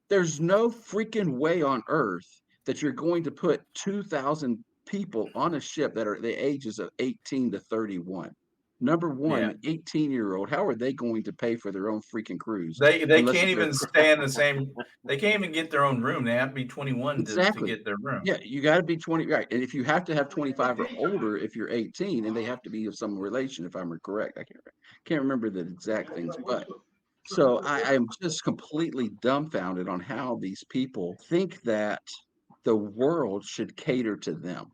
B: there's no freaking way on earth that you're going to put 2,000 people on a ship that are the ages of 18 to 31. Number one,
A: Yeah.
B: an 18-year-old, how are they going to pay for their own freaking cruise
A: They
B: unless
A: can't
B: they're
A: even stay in the same. They can't even get their own room. They have to be 21 to
B: exactly?
A: get their room.
B: Yeah, you got to be 20, right? And if you have to have 25 or older, if you're 18, and they have to be of some relation, if I'm correct, I can't remember the exact things, but so I'm just completely dumbfounded on how these people think that the world should cater to them.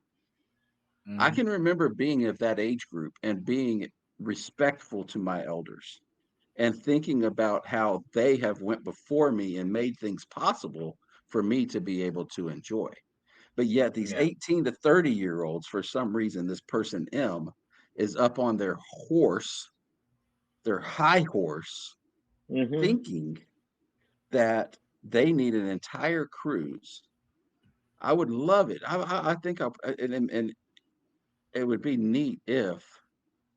B: I
A: Mhm.
B: can remember being of that age group and being respectful to my elders and thinking about how they have went before me and made things possible for me to be able to enjoy. But yet these
A: Yeah.
B: 18 to 30-year-olds, for some reason, this person M is up on their horse, their high horse,
C: Hmm.
B: thinking that they need an entire cruise. I would love it. I think and it would be neat if,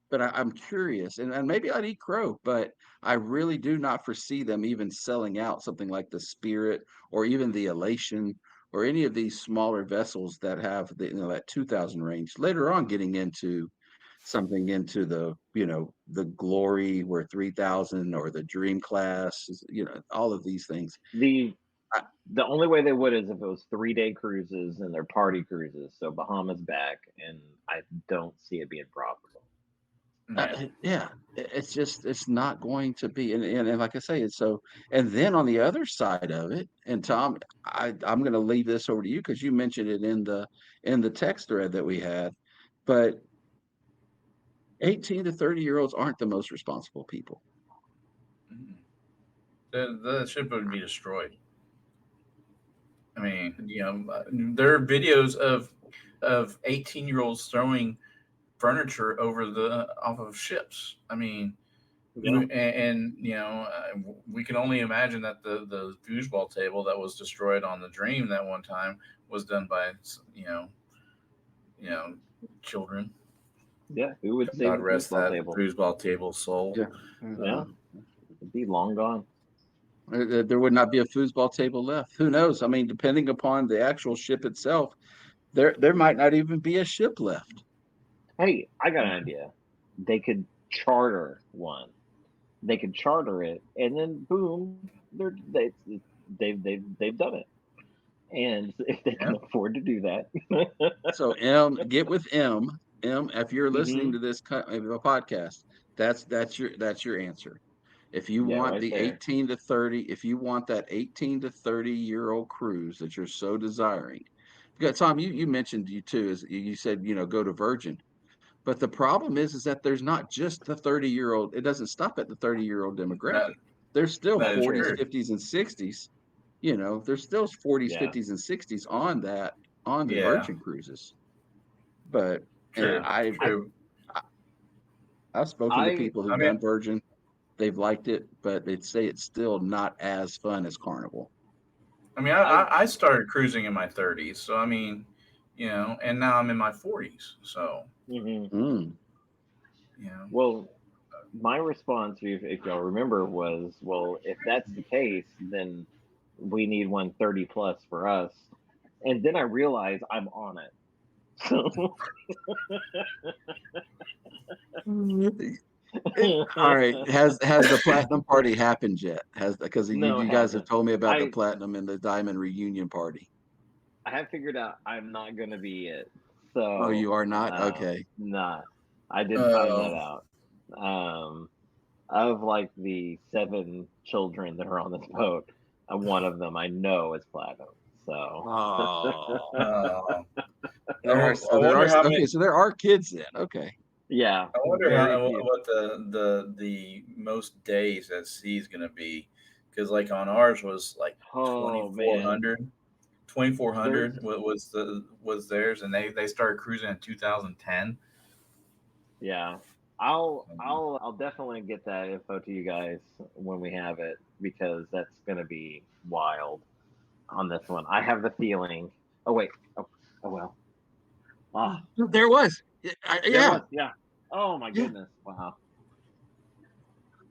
B: but I'm curious, and maybe I'd eat crow, but I really do not foresee them even selling out something like the Spirit or even the Elation or any of these smaller vessels that have that 2,000 range. Later on, getting into something into the Glory where 3,000 or the Dream class, all of these things.
C: The
B: I,
C: the only way they would is if it was 3-day cruises and they're party cruises. So Bahamas back, and I don't see it being profitable.
A: Yeah.
B: yeah, it's not going to be, and like I say, it's so. And then on the other side of it, and Tom, I'm going to leave this over to you because you mentioned it in the text thread that we had, but 18 to 30-year-olds aren't the most responsible people.
A: Mhm. The ship would be destroyed. I mean, there are videos of 18-year-olds throwing furniture over the off of ships. I mean,
C: Yeah.
A: and we can only imagine that the foosball table that was destroyed on the Dream that one time was done by you know children.
C: Yeah. Who would save
A: God
C: the
A: rest
C: foosball
A: that
C: table?
A: foosball table soul.
B: Yeah.
C: Yeah. It'd be long gone.
B: There would not be a foosball table left. Who knows? I mean, depending upon the actual ship itself, there might not even be a ship left.
C: Hey, I got an idea. They could charter one. They could charter it, and then boom, they've done it. And if they
A: Yeah.
C: can afford to do that,
B: So get with M. If you're listening
C: hmm,
B: to this podcast, that's your answer. If you
C: yeah,
B: want
C: right
B: the
C: there.
B: 18 to 30, if you want that 18 to 30-year-old cruise that you're so desiring, because Tom, you mentioned you too, is you said go to Virgin, but the problem is that there's not just the 30-year-old. It doesn't stop at the 30-year-old
A: That
B: demographic. There's still
A: that is
B: 40s,
A: true.
B: 50s, and 60s. You know, there's still 40s,
C: Yeah.
B: 50s, and 60s on the
A: Yeah.
B: Virgin cruises. But
A: True.
B: I've
A: True.
B: spoken to people
A: I
B: who've
A: mean,
B: done Virgin. They've liked it, but they'd say it's still not as fun as Carnival.
A: I started cruising in my 30s, so I mean, and now I'm in my 40s, so
B: Mm.
C: Well, my response, if y'all remember, was, well, if that's the case, then we need 130 plus for us. And then I realized I'm on it. So
B: All right. Has the platinum party happened yet? Because
C: No, it
B: you guys have
C: hasn't.
B: told me about the
C: I
B: platinum and the diamond reunion party.
C: I have figured out I'm not gonna be it.
B: Oh,
C: So
B: you are not? Okay.
C: nah. I did find that out. Of like the 7 children that are on this boat, one of them I know is platinum. So
B: Oh.
A: I
B: There are
A: wonder how many.
B: okay, so there are kids then. Okay.
C: yeah,
A: I wonder
C: very
A: how
C: few.
A: what the most days at sea is going to be, because like on ours was like
C: Oh man,
A: 2400
C: there's
A: was theirs, and they started cruising in 2010.
C: yeah. I'll definitely get that info to you guys when we have it, because that's gonna be wild on this one. I have the feeling. Oh wait. Oh well. Ah,
B: There was.
C: there
B: Yeah.
C: was. Yeah. Oh my
B: Yeah.
C: goodness. Wow.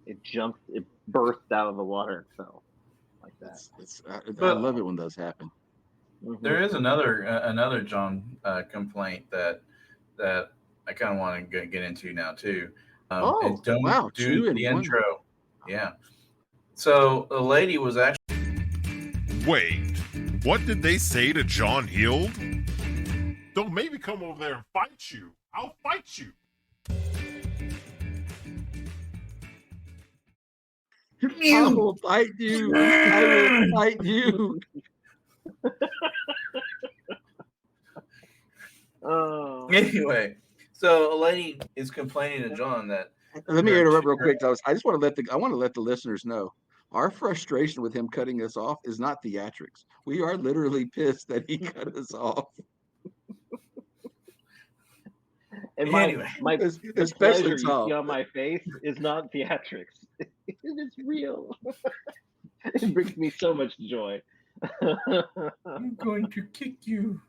C: It jumped. It burst out of the water. So like that.
B: I
A: But
B: love it when those happen.
A: there is another John complaint that I kind of want to get into now too.
B: Oh,
A: And don't
B: wow.
A: do
B: 2
A: the
B: and 1.
A: intro. Yeah. So the lady was actually.
D: Wait, what did they say to John Hield? Don't make me come over there and fight you. I'll fight you.
B: I will fight you. I will fight you.
C: Oh.
A: Anyway, so a lady is complaining to John that
B: Let me
A: her
B: interrupt real quick. I just want to let the listeners know our frustration with him cutting us off is not theatrics. We are literally pissed that he cut us off.
C: And
A: Anyway,
C: the
B: especially
C: pleasure you
B: Tom.
C: see on my face is not theatrics. It is real. It brings me so much joy.
A: I'm going to kick you.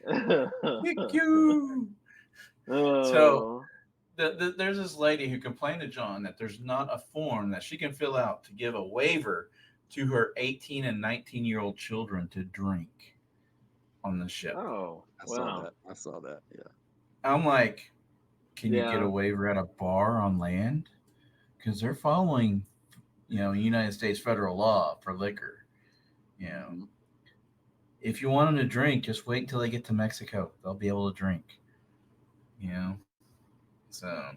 A: Kick you.
C: Oh.
A: So there's this lady who complained to John that there's not a form that she can fill out to give a waiver to her 18 and 19-year-old children to drink on the ship.
C: Oh, wow.
B: I saw that. Yeah.
A: I'm like, can you get
C: Yeah.
A: a waiver at a bar on land? Because they're following, United States federal law for liquor. If you want them to drink, just wait until they get to Mexico. They'll be able to drink. So,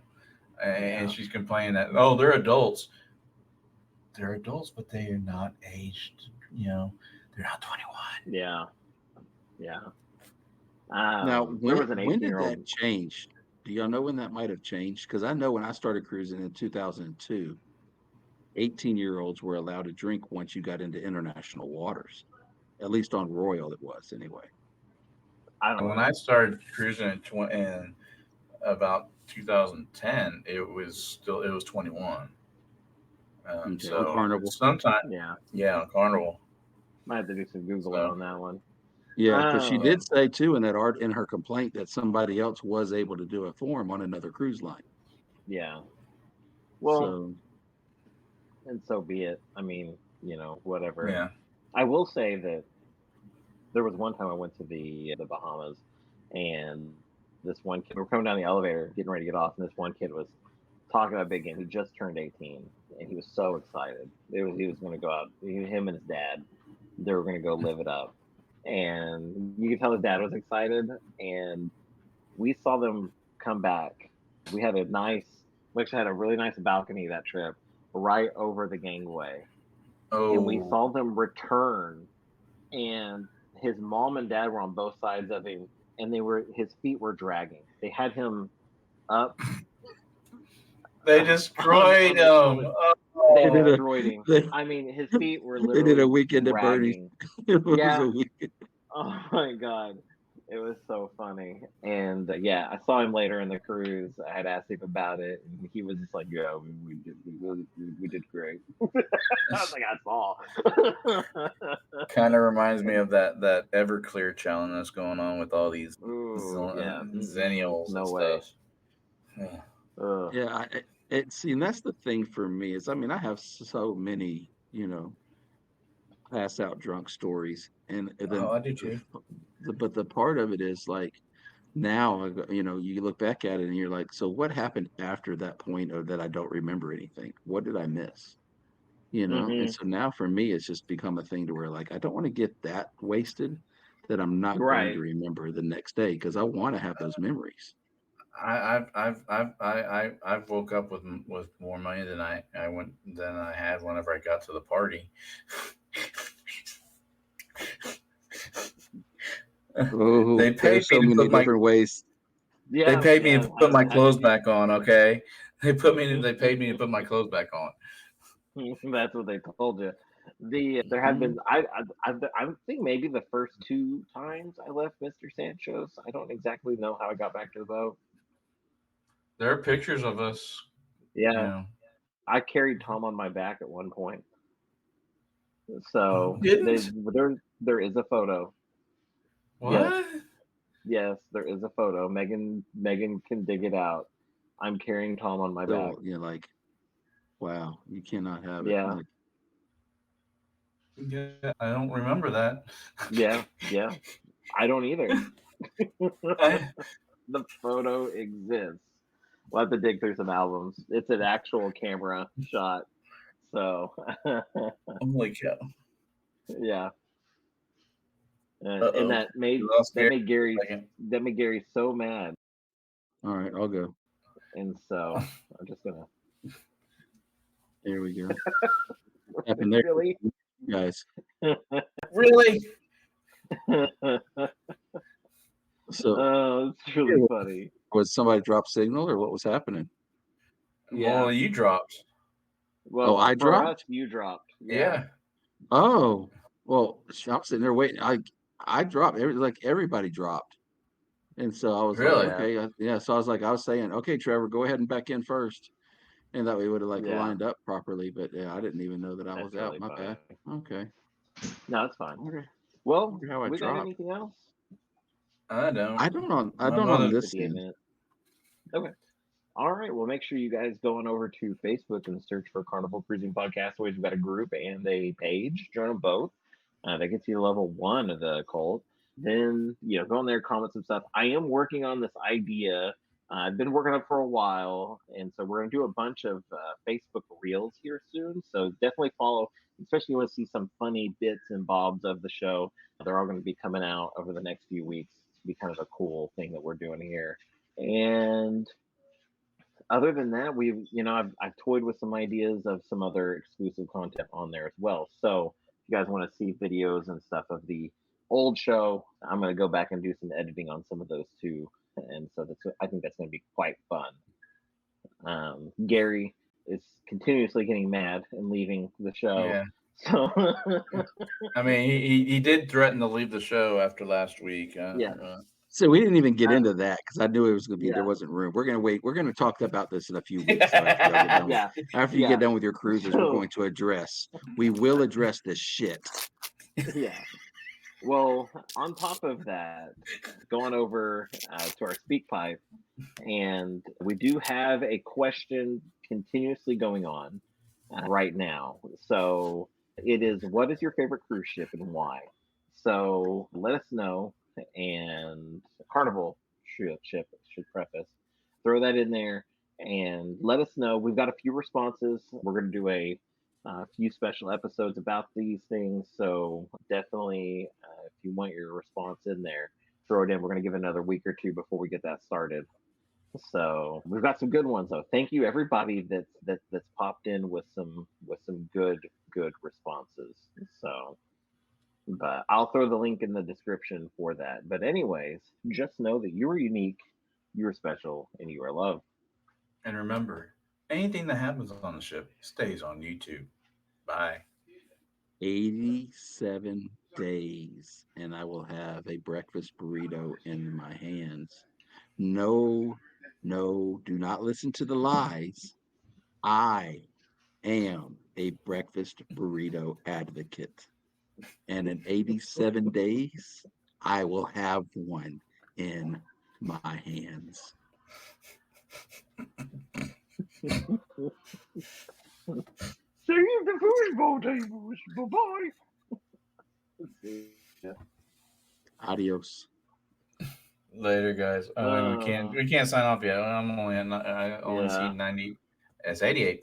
A: and she's complaining that, oh, they're adults. They're adults, but they are not aged. They're not 21.
C: Yeah. Yeah.
B: Now,
C: there was an
B: when did
C: 18-year-old.
B: that change? Do y'all know when that might have changed? Because I know when I started cruising in 2002, 18-year-olds were allowed to drink once you got into international waters. At least on Royal, it was anyway.
C: I don't know.
A: When I started cruising in about 2010, it was 21.
B: Okay, on Carnival.
A: Sometime,
C: yeah,
A: on Carnival.
C: Might have to do some Googling on that one.
B: Yeah, because she did say too in her complaint that somebody else was able to do a form on another cruise line.
C: Yeah. Well, and so be it. I mean, whatever.
A: Yeah.
C: I will say that there was one time I went to the Bahamas, and this one kid, we were coming down the elevator, getting ready to get off, and this one kid was talking about a big game. He just turned 18, and he was so excited. He was going to go out. Him and his dad, they were going to go live it up, and you could tell his dad was excited. And we saw them come back. We actually had a really nice balcony that trip, right over the gangway.
A: Oh.
C: And we saw them return, and his mom and dad were on both sides of him, and his feet were dragging. They had him up.
A: They destroyed him.
C: They
B: They did a
C: destroyed him.
B: they,
C: I mean, his feet were
B: they did a
C: literally
B: weekend at Bernie's.
C: dragging.
B: It was
C: Yeah.
B: a weekend.
C: Oh my god, it was so funny. And yeah, I saw him later in the cruise. I had asked him about it, and he was just like, "Yeah, we did great." I was like, "I saw."
A: Kind of reminds me of that Everclear challenge that's going on with all these
C: Ooh, yeah,
A: zennials
C: no
A: and
C: way.
A: stuff. Yeah.
C: Ugh.
B: Yeah, see, and that's the thing for me is, I mean, I have so many, pass out drunk stories, and then
A: Oh, I do too.
B: but the part of it is like now, you look back at it and you're like, so what happened after that point of that I don't remember anything? What did I miss? And so now for me, it's just become a thing to where like I don't want to get that wasted that I'm not going to
C: Right.
B: remember the next day because I want to have those memories.
A: I've woke up with more money than I had whenever I got to the party.
B: Oh,
A: They paid
B: there's so
A: me to
B: many
A: put my
B: different ways.
A: they
C: Yeah,
A: paid me
C: yeah.
A: to put my
C: I've
A: clothes
C: seen
A: back on. Okay, they paid me to put my clothes back on.
C: That's what they told you. There have been
B: Mhm.
C: I think maybe the first two times I left Mr. Sancho's. I don't exactly know how I got back to the boat.
A: There are pictures of us.
C: Yeah, I carried Tom on my back at one point. So
A: Didn't
C: there is a photo. Yes,
A: what?
C: yes, there is a photo. Megan can dig it out. I'm carrying Tom on my back.
B: Still, like, wow, you cannot have it.
C: Yeah,
B: Like,
A: Yeah, I don't remember that.
C: yeah, yeah. I don't either.
A: I,
C: The photo exists. We'll have to dig through some albums. It's an actual camera shot. So
A: holy cow!
C: yeah,
A: Uh
C: and
A: oh,
C: that
A: we
C: made
A: lost
C: that
A: Gary
C: made
A: for
C: Gary
A: a second.
C: that made Gary so mad,
B: all right, I'll go.
C: and so I'm just gonna
B: There we go. What happened there,
C: really.
B: guys?
A: Really?
B: So,
C: Oh, it's really funny.
B: was somebody drop signal or what was happening?
C: Yeah.
A: Well, you dropped.
B: Oh,
C: Well,
B: I
C: for us,
B: dropped.
C: you dropped. Yeah.
A: Yeah,
B: Oh, well, I'm sitting there waiting. I dropped. Like everybody dropped, and so I was like,
A: really.
C: Yeah.
B: okay, yeah. So I was saying, okay, Trevor, go ahead and back in first, and that way we would have like
C: Yeah.
B: lined up properly. But yeah, I didn't even know that I was
C: That's
B: out.
C: really
B: My
C: funny.
B: bad. Okay.
C: No, it's fine.
B: Wonder,
C: Well,
B: wonder how I
C: we got
B: dropped.
C: anything else?
A: I don't.
B: I
A: My
B: don't on
A: mother.
B: this
C: 58
B: end.
C: minutes. Okay. All right. Well, make sure you guys go on over to Facebook and search for Carnival Cruising Podcast. We've got a group and a page. Join them both. That gets you to level 1 of the cult. Then, go on there, comment some stuff. I am working on this idea. I've been working on it for a while. And so we're going to do a bunch of Facebook Reels here soon. So definitely follow, especially if you want to see some funny bits and bobs of the show. They're all going to be coming out over the next few weeks. It's be kind of a cool thing that we're doing here. And other than that, I've toyed with some ideas of some other exclusive content on there as well. So if you guys want to see videos and stuff of the old show, I'm going to go back and do some editing on some of those too. And so I think that's going to be quite fun. Gary is continuously getting mad and leaving the show.
A: Yeah.
C: So
A: I mean, he did threaten to leave the show after last week.
C: yeah,
B: So we didn't even get into that because I knew it was going to be there
C: yeah,
B: wasn't room. We're going to wait. We're going to talk about this in a few weeks. So after y'all get done with,
C: yeah,
B: after you
C: yeah.
B: get done with your cruises, we're
C: So
B: going to address. We will address this shit.
C: yeah. Well, on top of that, going over to our speak pipe, and we do have a question continuously going on right now. So it is, what is your favorite cruise ship and why? So let us know. And Carnival ship should preface. Throw that in there and let us know. We've got a few responses. We're going to do a few special episodes about these things. So definitely, if you want your response in there, throw it in. We're going to give it another week or two before we get that started. So we've got some good ones though. Thank you everybody that's popped in with some good responses. So, but I'll throw the link in the description for that. But anyways, just know that you are unique, you are special, and you are loved.
A: And remember, Anything that happens on the ship stays on YouTube. Bye.
B: 87 days, and I will have a breakfast burrito in my hands. No, no, do not listen to the lies. I am a breakfast burrito advocate. And in 87 days, I will have one in my hands.
C: Save the foosball tables. Bye-bye.
B: Adios.
A: Later, guys. I mean, we can't sign off yet. I only see
C: Yeah.
A: 90. It's 88%.